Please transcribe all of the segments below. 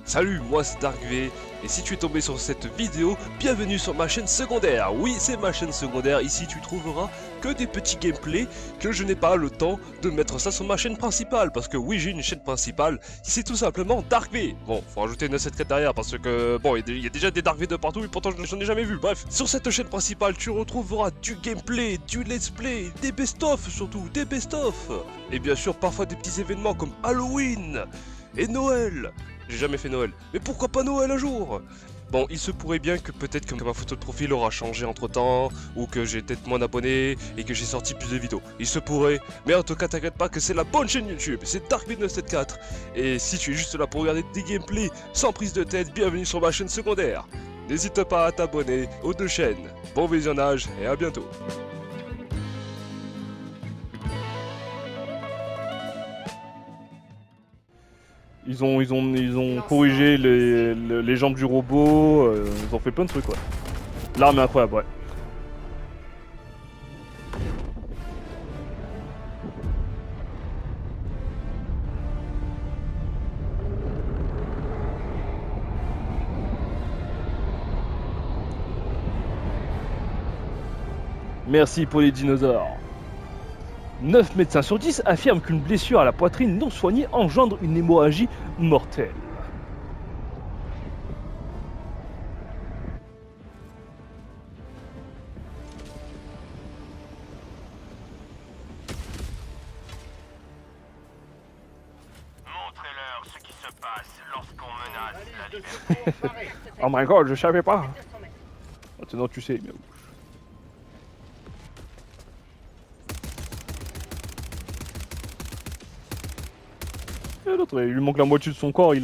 Salut, moi c'est DarkV, et si tu es tombé sur cette vidéo, bienvenue sur ma chaîne secondaire. Oui, c'est ma chaîne secondaire, ici tu trouveras que des petits gameplays que je n'ai pas le temps de mettre ça sur ma chaîne principale. Parce que oui, j'ai une chaîne principale, c'est tout simplement DarkV. Bon, faut rajouter une secrétariat parce que, bon, il y a déjà des DarkV de partout, et pourtant je n'en ai jamais vu. Bref, sur cette chaîne principale, tu retrouveras du gameplay, du let's play, des best-of surtout, des best-of. Et bien sûr, parfois des petits événements comme Halloween et Noël. J'ai jamais fait Noël. Mais pourquoi pas Noël un jour? Bon, il se pourrait bien que peut-être que ma photo de profil aura changé entre temps, ou que j'ai peut-être moins d'abonnés, et que j'ai sorti plus de vidéos. Il se pourrait, mais en tout cas t'inquiète pas que c'est la bonne chaîne YouTube, c'est Dark1974. Et si tu es juste là pour regarder des gameplays sans prise de tête, bienvenue sur ma chaîne secondaire. N'hésite pas à t'abonner aux deux chaînes. Bon visionnage et à bientôt. Ils ont corrigé les jambes du robot, ils ont fait plein de trucs, ouais. L'arme est incroyable, ouais. Merci pour les dinosaures. 9 médecins sur 10 affirment qu'une blessure à la poitrine non soignée engendre une hémorragie mortelle. Montrez-leur ce qui se passe lorsqu'on menace la liberté. Oh my god, je savais pas. Maintenant tu sais, miaou. Et l'autre, il lui manque la moitié de son corps, il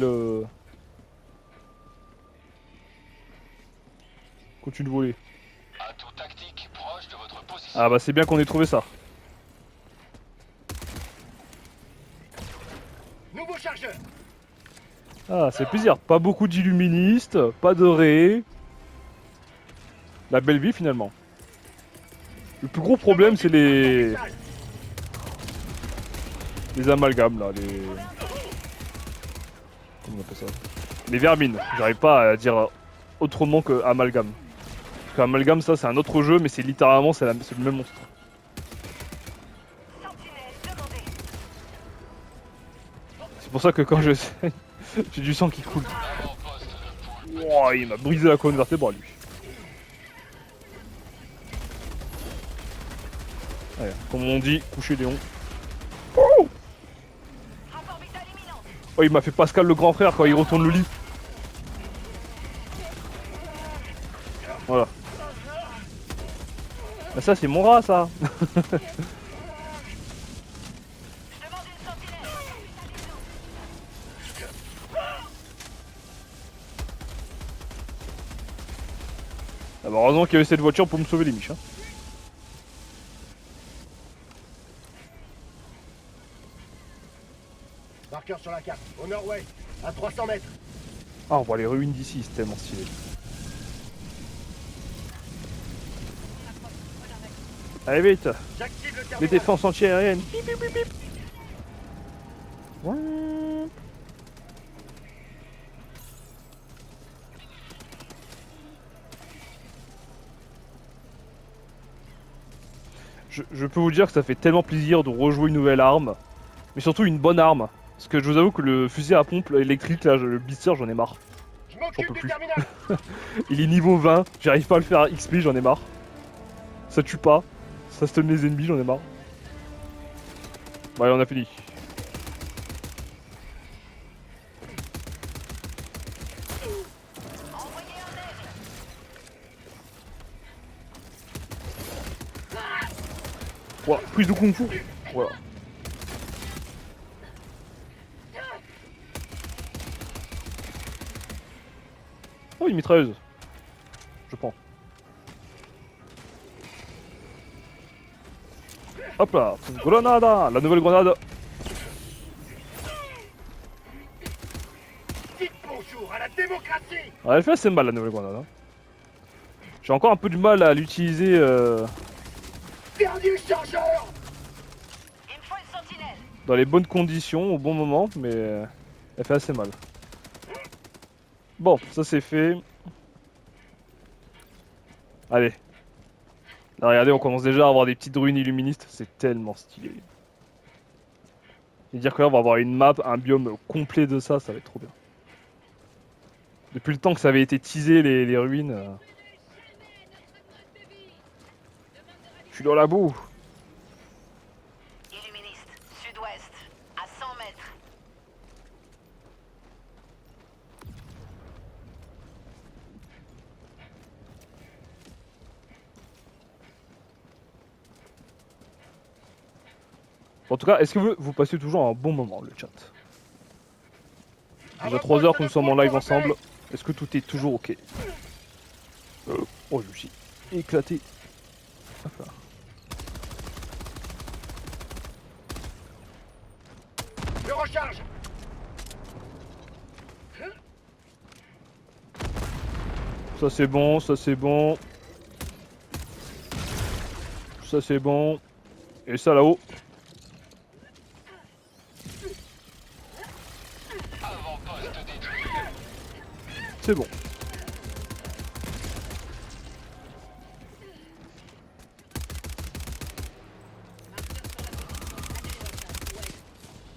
continue de voler. Atout tactique proche de votre position. Ah bah c'est bien qu'on ait trouvé ça. Nouveau chargeur. Ah, c'est plaisir. Pas beaucoup d'illuministes, pas de raies. La belle vie finalement. Le plus gros problème c'est les amalgames là, les... Comment on appelle ça? Les vermines. J'arrive pas à dire autrement que amalgame. Parce qu'amalgame ça c'est un autre jeu mais c'est littéralement c'est le même monstre. C'est pour ça que quand je saigne, j'ai du sang qui coule. Wow, il m'a brisé la colonne vertébrale lui. Ouais, comme on dit, coucher Léon. Oh, oh, il m'a fait Pascal le grand frère quand il retourne le lit. Voilà. Bah ça c'est mon rat ça. Ah bah heureusement qu'il y avait cette voiture pour me sauver les miches. Hein. Marqueur sur la carte. Au nord-ouest. À 300 mètres. Ah on voit les ruines d'ici, c'est tellement stylé. Allez vite, J'active le les terminal. défenses anti-aériennes. Bip bip bip bip. Ouais. Je peux vous dire que ça fait tellement plaisir de rejouer une nouvelle arme, mais surtout une bonne arme. Parce que je vous avoue que le fusil à pompe électrique, là, le blister, j'en ai marre. Je J'en peux m'occupe du plus. terminal. Il est niveau 20, j'arrive pas à le faire à XP, j'en ai marre. Ça tue pas, ça stun les ennemis, j'en ai marre. Bon allez, on a fini. Voilà, prise de kung fu. Voilà. Oh, une mitrailleuse. Je prends. Hop là, grenada, la nouvelle grenade. Dites bonjour à la démocratie. Ah, elle fait assez mal la nouvelle grenade. Hein. J'ai encore un peu du mal à l'utiliser Dernier chargeur. Il me faut une sentinelle. dans les bonnes conditions, au bon moment, mais elle fait assez mal. Bon, ça c'est fait. Allez. Là, regardez, on commence déjà à avoir des petites ruines illuministes. C'est tellement stylé. Et dire que là, on va avoir une map, un biome complet de ça, ça va être trop bien. Depuis le temps que ça avait été teasé, les ruines. Je suis dans la boue. Illuministe, sud-ouest, à 100 mètres. En tout cas, est-ce que vous passez toujours un bon moment, le chat? Déjà 3 heures que nous sommes en live ensemble. Est-ce que tout est toujours ok? Oh, je me suis éclaté. Hop là. Je recharge. Ça c'est bon, ça c'est bon. Ça c'est bon. Et ça là-haut. C'est bon.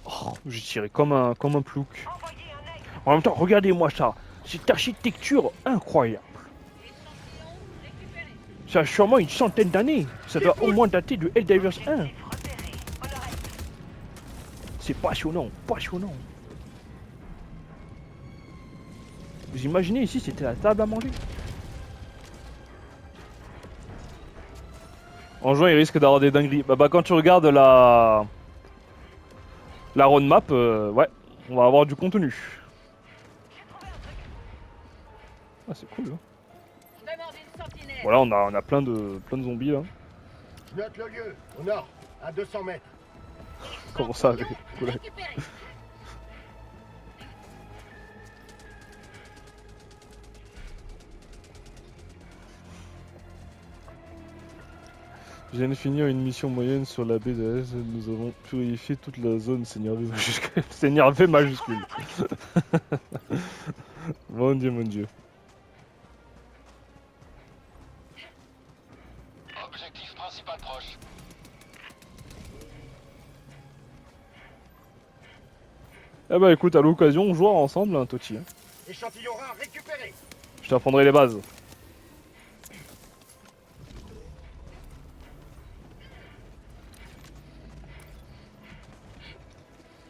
Oh, j'ai tiré comme un plouc. Envoyez un aigle. En même temps, regardez-moi ça. Cette architecture incroyable. Ça a sûrement une centaine d'années. Ça doit au moins dater de Helldivers 1. Repéré. On arrête. C'est passionnant, passionnant. Vous imaginez ici, c'était la table à manger. En juin, il risque d'avoir des dingueries. Bah, quand tu regardes la roadmap, ouais, on va avoir du contenu. Ah, c'est cool. Hein. Voilà, on a plein de zombies là. Je note le lieu, au nord, à 200 mètres. Comment ça, avec collègues. Je viens de finir une mission moyenne sur la BDS. Nous avons purifié toute la zone Seigneur V majuscule. Seigneur V majuscule. Mon dieu, mon dieu. Objectif principal proche. Eh bah écoute, à l'occasion, on jouera ensemble, hein, Toti. Hein. Échantillon rare récupéré. Je t'apprendrai les bases.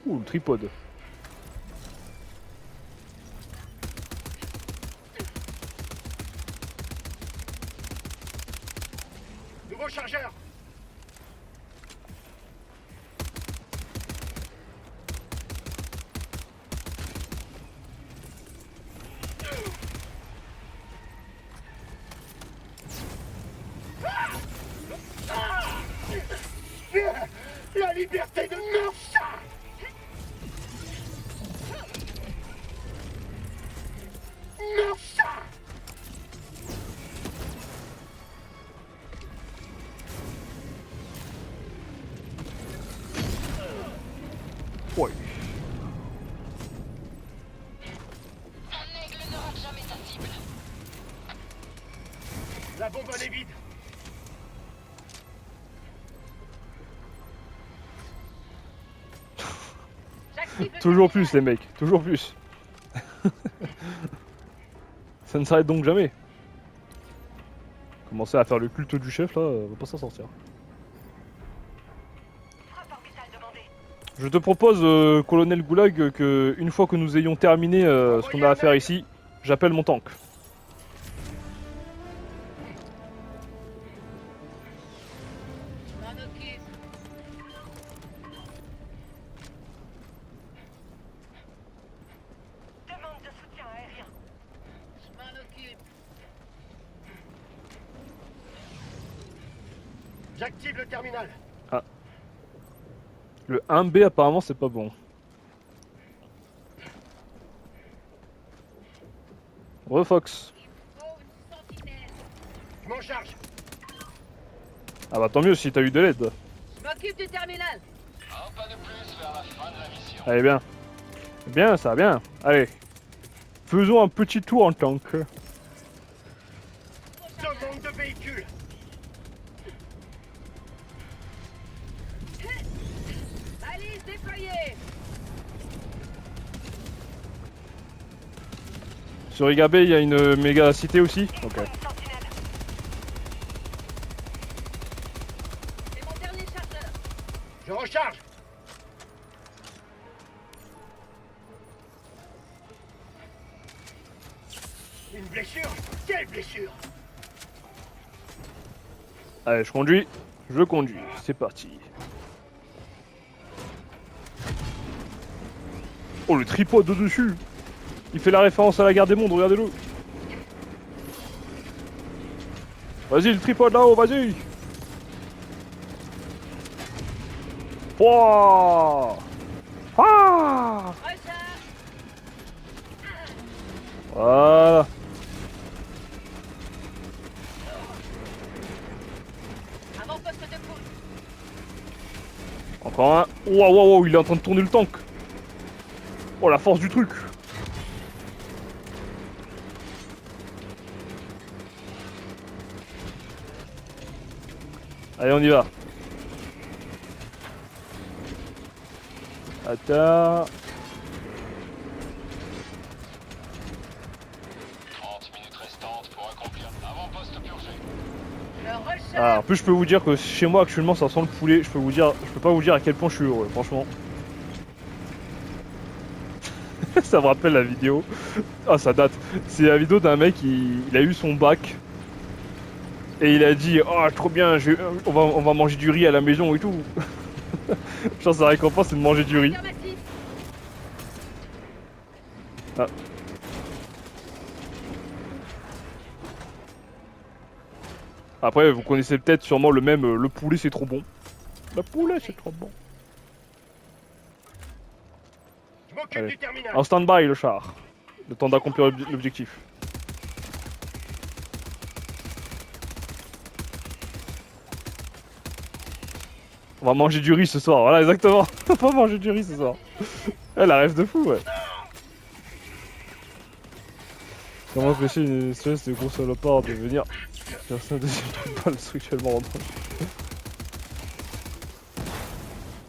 Ouh, le tripode. Nouveau chargeur. La liberté de Norsa. Norsa. Ouais. Un aigle ne rate jamais sa cible. La bonbonne est vide. Toujours plus les mecs, toujours plus. Ça ne s'arrête donc jamais. Commencer à faire le culte du chef là, on va pas s'en sortir. Frappe orbitale demandée. Je te propose, colonel Goulag, que une fois que nous ayons terminé ce qu'on a à faire ici, j'appelle mon tank. Demande de soutien aérien. J'active le terminal. Le 1B apparemment c'est pas bon. Refox. Je m'en charge. Ah bah tant mieux si t'as eu de l'aide. Je m'occupe du terminal. Un pas de plus vers la fin de la mission. Allez bien. Bien ça, bien. Allez. Faisons un petit tour en tank. Demande de véhicule. Balise déployée. Sur Igabé, il y a une méga cité aussi. Ok. C'est mon dernier chasseur. Je recharge. Une blessure? Quelle blessure? Allez, je conduis. Je conduis. C'est parti. Oh, le tripode de dessus. Il fait la référence à la guerre des mondes, regardez-le. Vas-y, le tripode là-haut, vas-y. Pouah. Ah. Recharge. Voilà. Avant-poste de poule. Encore un. Waouh, waouh, waouh, il est en train de tourner le tank. Oh, la force du truc. Allez, on y va. Attends. 30 minutes restantes pour accomplir avant-poste purgé. Je recharge. Ah, en plus, je peux vous dire que chez moi actuellement ça sent le poulet. Je peux pas vous dire à quel point je suis heureux, franchement. Ça me rappelle la vidéo. Ah, ça date. C'est la vidéo d'un mec, il a eu son bac. Et il a dit, oh trop bien, on va manger du riz à la maison et tout. Je pense que sa récompense c'est de manger du riz. Affirmatif. Ah. Après, vous connaissez peut-être sûrement le même, le poulet c'est trop bon. Le poulet c'est trop bon. Je m'occupe Allez. du terminal. En stand-by le char. Le temps d'accomplir l'objectif. On va manger du riz ce soir, voilà exactement. On va manger du riz ce soir. Elle a rêve de fou, ouais. Comment empêcher une espèce de gros salopard de venir faire ça de pas structurellement reproche.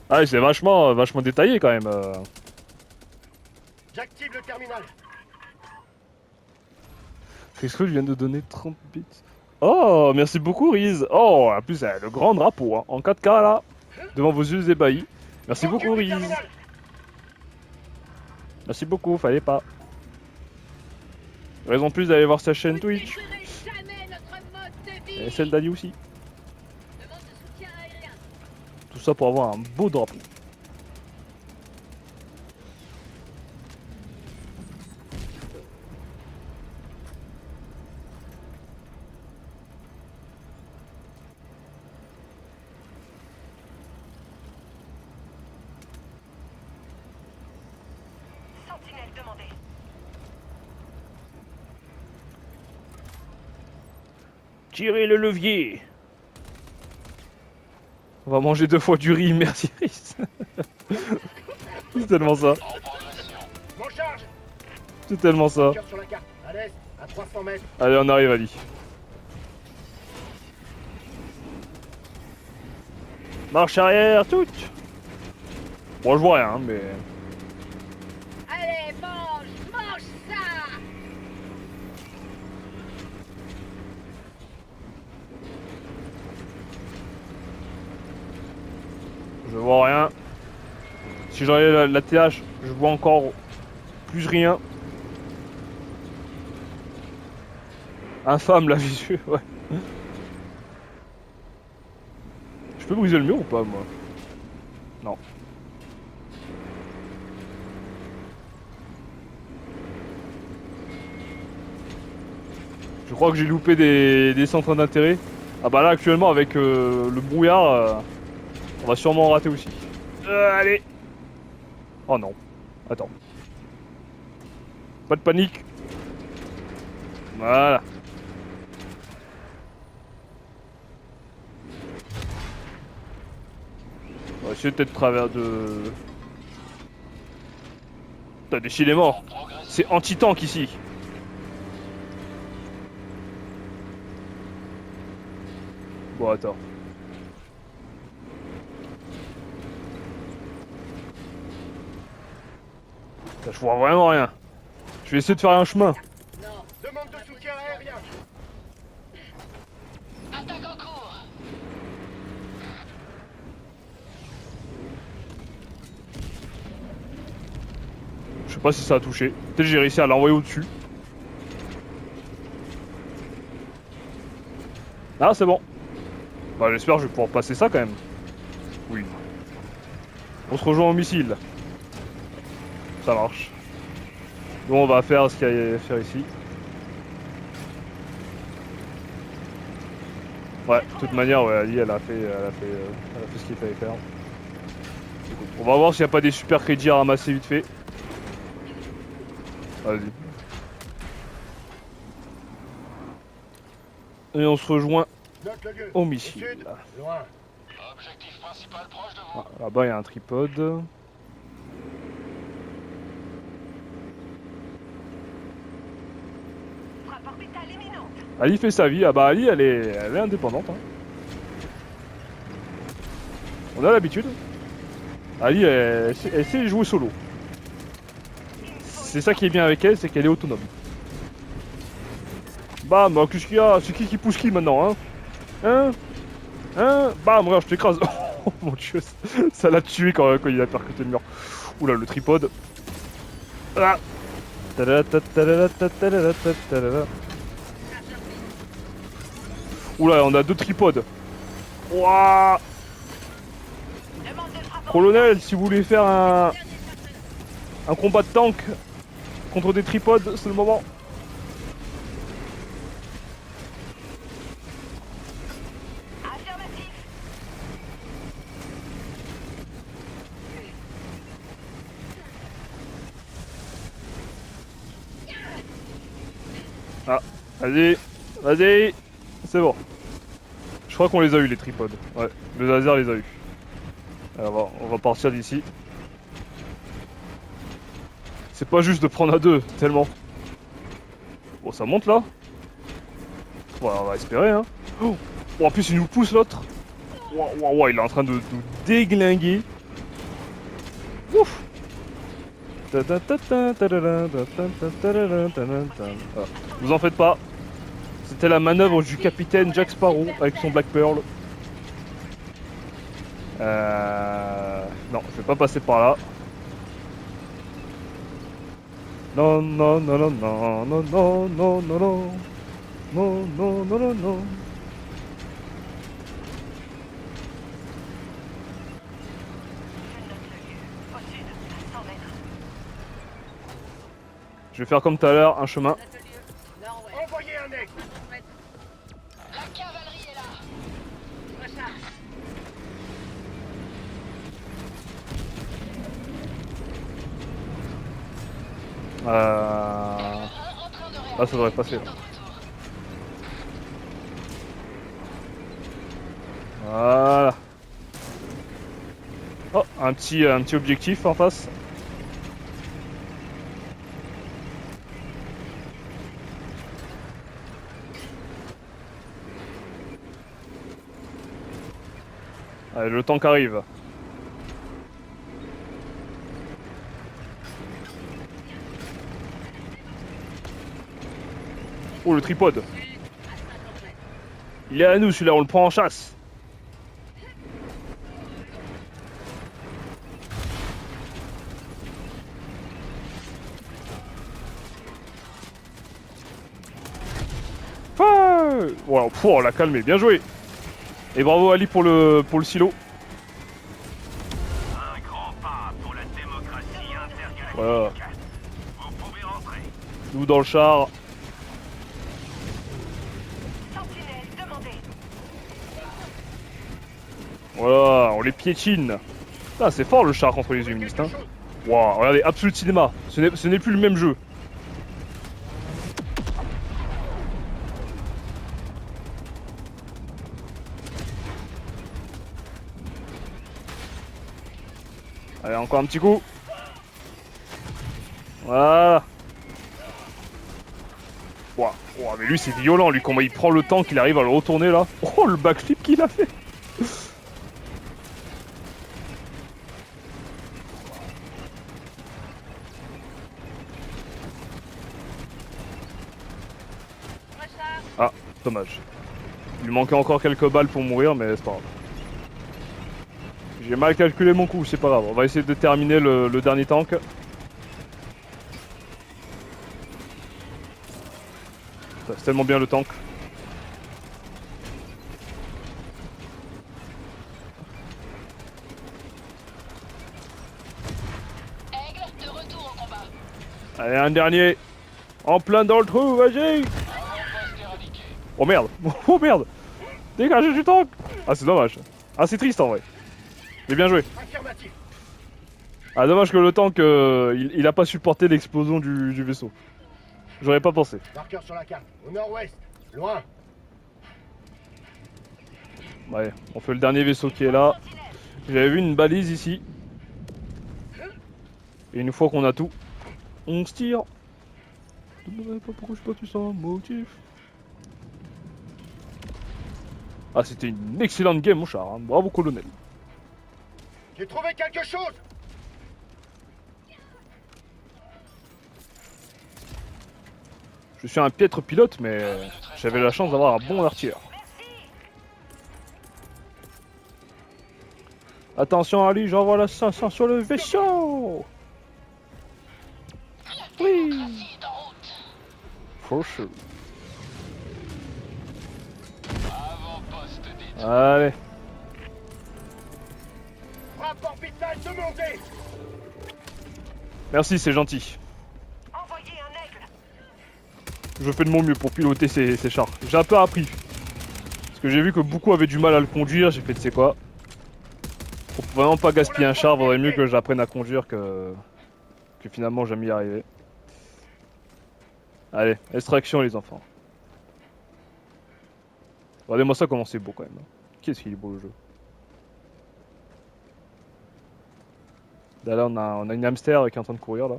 Ah, c'est vachement détaillé quand même. J'active le terminal. Qu'est-ce que je viens de donner 30 bits? Oh, merci beaucoup Riz. Oh, en plus, le grand drapeau, hein, en 4K là, devant vos yeux ébahis. Merci beaucoup M'occupe du Riz. terminal. Merci beaucoup, fallait pas. Raison de plus d'aller voir sa chaîne Vous Twitch. détruirez jamais notre mode de vie. Et celle d'Ali aussi. Demande de soutien aérien. Tout ça pour avoir un beau drapeau. Sentinelle demandée. Tirez le levier. On va manger 2 fois du riz, merci Riz. C'est tellement ça. En progression. M'en charge. C'est tellement ça. Cœur sur la carte. À l'est, à 300 mètres. Allez, on arrive Ali. Marche arrière, toute. Bon, je vois rien, mais... Allez, mange ça. Je vois rien. Si j'enlève la TH, je vois encore plus rien. Infâme la visu, ouais. Je peux briser le mur ou pas, moi? Non. Je crois que j'ai loupé des centres d'intérêt. Ah bah là, actuellement, avec le brouillard, on va sûrement en rater aussi. Allez. Oh non. Attends. Pas de panique. Voilà. On va essayer peut-être de travers de... Putain, des chiens est mort. C'est anti-tank ici. Bon, attends. Putain, je vois vraiment rien. Je vais essayer de faire un chemin. Demande de soutien aérien. Attaque en cours. Je sais pas si ça a touché. Peut-être que j'ai réussi à l'envoyer au-dessus. Ah, c'est bon. Bah, j'espère que je vais pouvoir passer ça quand même. Oui. On se rejoint au missile. Ça marche. Bon, on va faire ce qu'il y a à faire ici. Ouais, de toute manière, ouais, Ali, elle a fait ce qu'il fallait faire. On va voir s'il n'y a pas des super crédits à ramasser vite fait. Vas-y. Et on se rejoint Note le lieu. au Au missile. sud, loin. Objectif principal proche de vous. Ah, là-bas, il y a un tripode. Frappe orbitale imminente. Ali fait sa vie. Ah bah Ali, elle est indépendante. Hein. On a l'habitude. Ali, elle sait jouer solo. C'est ça qui est bien avec elle, c'est qu'elle est autonome. Bam, qu'est-ce qu'il y a? C'est qui pousse qui maintenant, hein? Hein? Bam, regarde, je t'écrase. Oh mon dieu, ça l'a tué quand il a percuté le mur. Oula, le tripode. Ah. Oula, on a 2 tripodes. Ouah. Colonel, si vous voulez faire un combat de tank contre des tripodes, c'est le moment. Affirmatif. Ah, vas-y, c'est bon. Je crois qu'on les a eu les tripodes. Ouais, le laser les a eu. Alors, on va partir d'ici. C'est pas juste de prendre à 2, tellement. Bon, ça monte là. Voilà, on va espérer, hein. Oh, en plus, il nous pousse l'autre. Ouah, il est en train de nous déglinguer. Ouf. Vous en faites pas. C'était la manœuvre du capitaine Jack Sparrow avec son Black Pearl. Non, je vais pas passer par là. Non. Au sud, à 100 mètres. Je vais faire comme tout à l'heure, un chemin. Envoyez un aigle. La cavalerie est là. Recharge. En train de Là, ça devrait passer. Là. Voilà. Oh, un petit objectif en face. Allez, le tank arrive. Oh, le tripode. Il est à nous, celui-là, on le prend en chasse. Voilà, on l'a calmé, bien joué. Et bravo Ali pour le silo. Un grand pas pour la démocratie intergalactique. Voilà. Vous pouvez rentrer. Nous dans le char. Sentinelle, demandez. Voilà, on les piétine. Ah, c'est fort le char contre les humanistes. Hein. Waouh, regardez, Absolute Cinéma. Ce n'est plus le même jeu. Allez, encore un petit coup. Voilà. Ouah, ouah, mais lui c'est violent, lui, comment il prend le temps qu'il arrive à le retourner là. Oh, le backflip qu'il a fait. Ah, dommage. Il lui manquait encore quelques balles pour mourir, mais c'est pas grave. J'ai mal calculé mon coup, c'est pas grave. On va essayer de terminer le dernier tank. C'est tellement bien le tank. Aigle, de retour au combat. Allez, un dernier. En plein dans le trou, vas-y. Oh merde. Oh merde. Dégagez du tank. Ah, c'est dommage. Ah, c'est triste en vrai. Mais bien joué. Affirmatif. Ah, dommage que le tank, il a pas supporté l'explosion du vaisseau. J'aurais pas pensé. Marqueur sur la carte. Au nord-ouest. Loin. Ouais, on fait le dernier vaisseau qui est là. J'avais vu une balise ici. Et une fois qu'on a tout, on se tire. Ne me demandez pas pourquoi je suis pas tout sans motif. Ah, c'était une excellente game, mon char. Hein. Bravo, colonel. J'ai trouvé quelque chose. Je suis un piètre pilote, mais j'avais la chance d'avoir un bon artilleur. Attention, Ali, j'envoie la 500 sur le vaisseau. Oui. For sure. Allez. Rapport vital demandé. Merci, c'est gentil. Envoyez un aigle. Je fais de mon mieux pour piloter ces chars. J'ai un peu appris. Parce que j'ai vu que beaucoup avaient du mal à le conduire, j'ai fait tu sais quoi. Pour vraiment pas gaspiller un char, vaudrait mieux que j'apprenne à conduire que finalement j'aime y arriver. Allez, extraction les enfants. Regardez-moi ça comment c'est beau quand même. Qu'est-ce qu'il est beau le jeu. Là on a une hamster qui est en train de courir là.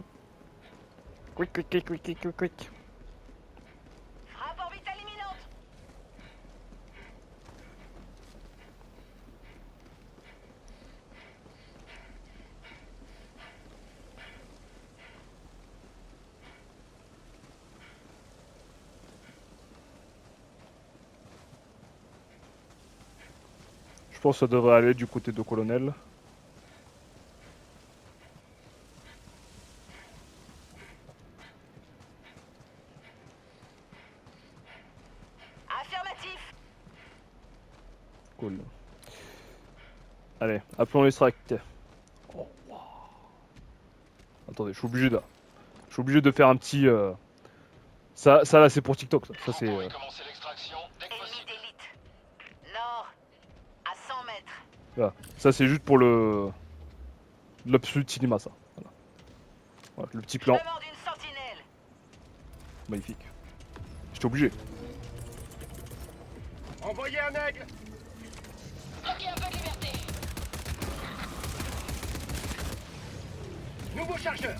Quick, quick, quick, quick, quick, quick. Rapport vital imminente. Je pense que ça devrait aller du côté de colonel. Affirmatif. Cool. Allez, appelons l'extract. Oh, wow. Attendez, je suis obligé de... Je suis obligé de faire un petit... Ça là c'est pour TikTok ça. Ça c'est... Commencez l'extraction dès que Ennemi possible. d'élite. Nord. À 100 mètres. Voilà. Ça c'est juste pour le... L'absolu cinéma ça. Voilà. Voilà, le petit Je plan. demande une sentinelle. Magnifique. J'étais obligé. Envoyez un aigle. Bloquez un peu de liberté. Nouveau chargeur.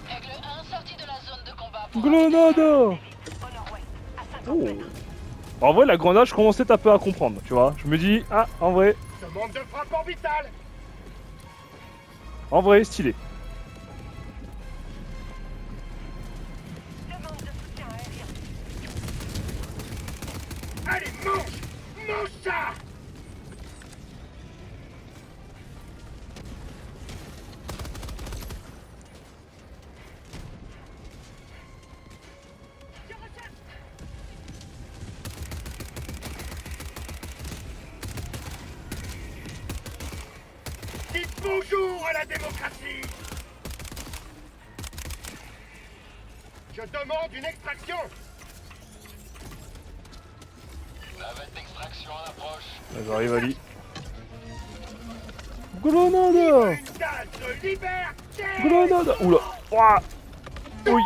Aigle 1 sorti de la zone de combat pour Grenade. au nord-ouest. À 50 Oh. mètres. En vrai la grenade je commençais un peu à comprendre, tu vois. Je me dis, ah en vrai Demande de frappe orbitale. stylé. Demande de soutien aérien. Allez, mange. Mange ça. Dites bonjour à la démocratie. Je demande une extraction. Navette d'extraction à l'approche. J'arrive Ali. Grenade. Une tasse de liberté. Grenade. Oula. Ouah. Oui.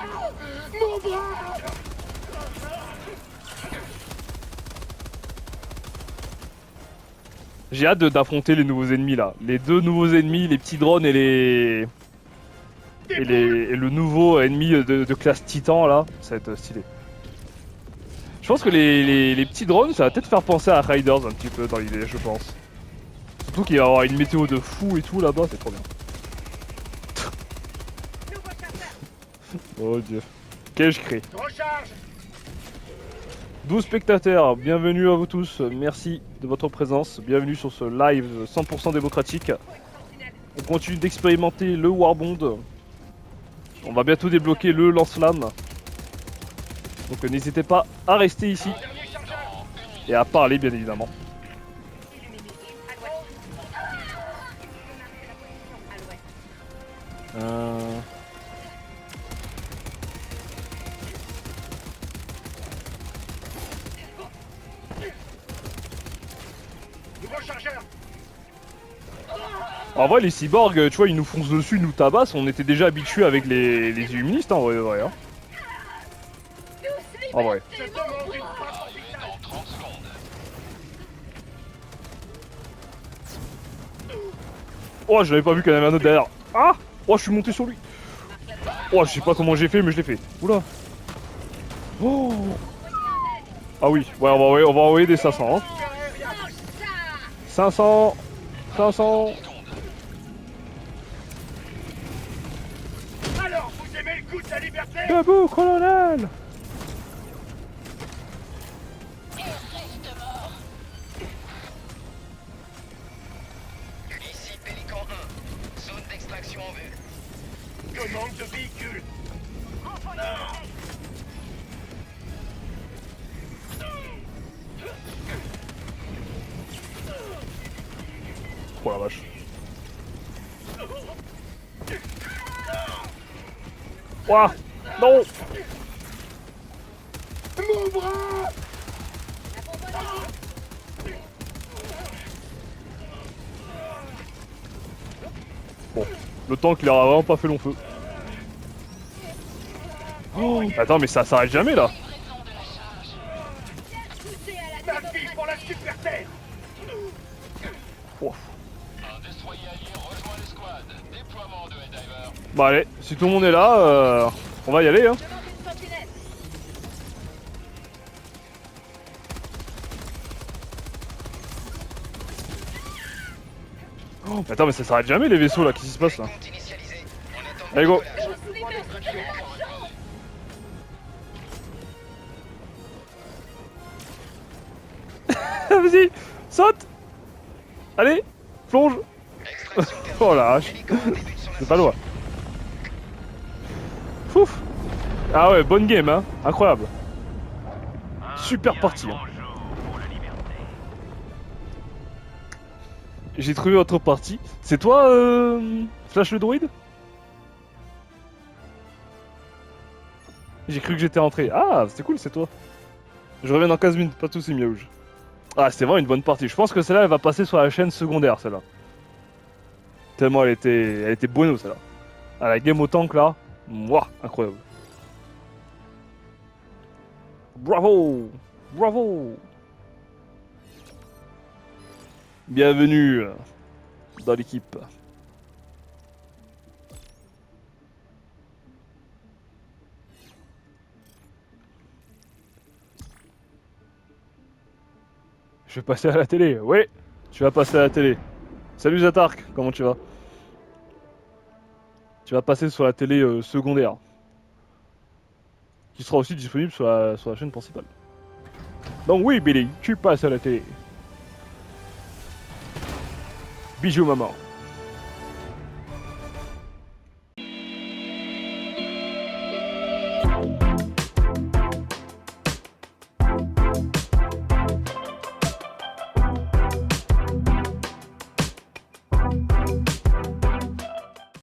Mon bras. J'ai hâte d'affronter les nouveaux ennemis là. Les deux nouveaux ennemis, les petits drones et et le nouveau ennemi de classe Titan là, ça va être stylé. Je pense que les petits drones, ça va peut-être faire penser à Riders un petit peu dans l'idée, je pense. Surtout qu'il va y avoir une météo de fou et tout là-bas, c'est trop bien. Oh dieu. Qu'ai-je créé? 12 spectateurs, bienvenue à vous tous, merci de votre présence, bienvenue sur ce live 100% démocratique. On continue d'expérimenter le Warbond. On va bientôt débloquer le lance-flamme. Donc n'hésitez pas à rester ici. Et à parler bien évidemment. En vrai les cyborgs, tu vois, ils nous foncent dessus, ils nous tabassent, on était déjà habitués avec les illuministes en vrai, hein. En vrai. Oh, je l'avais pas vu qu'il y en avait un autre derrière. Ah! Oh, je suis monté sur lui. Oh, je sais pas comment j'ai fait, mais je l'ai fait. Oula. Oh. Ah oui, ouais, on va envoyer des 500. Hein. 500. 500. Alors, vous aimez le goût de la liberté? Debout, colonel! Et reste mort. Ici Pélican 1, zone d'extraction en vue. Commande de véhicule. Oh la vache. Ouah! Non! Mon bras! Bon, le tank il aura vraiment pas fait long feu. Oh, attends, mais ça s'arrête jamais là! Ma fille pour la super terre! Oh. Un destroyer allié rejoint l'escouade. Déploiement de Head-Diver. Bah allez, si tout le monde est là, on va y aller hein! Oh, attends, mais ça s'arrête jamais les vaisseaux là, qu'est-ce qui se passe là? Compte initialisé. On attend Allez go! Vas-y, saute! Allez, plonge! Extraction terminée. Oh la hache! Pélican débute son C'est pas loin. Fouf! Ah ouais, bonne game hein, incroyable. Super partie. Hein. J'ai trouvé votre partie. C'est toi, Flash le droïde? J'ai cru que j'étais rentré. Ah, c'était cool, c'est toi. Je reviens dans 15 minutes, pas de soucis, Miaouj. Ah, c'était vraiment une bonne partie. Je pense que celle-là, elle va passer sur la chaîne secondaire, celle-là. Tellement elle était bueno, celle-là. Ah, la game au tank, là. Mouah, incroyable. Bravo! Bravo! Bienvenue dans l'équipe. Je vais passer à la télé. Oui, tu vas passer à la télé. Salut Zatark, comment tu vas? Tu vas passer sur la télé secondaire. Qui sera aussi disponible sur la chaîne principale. Donc oui Billy, tu passes à la télé. Bisous maman.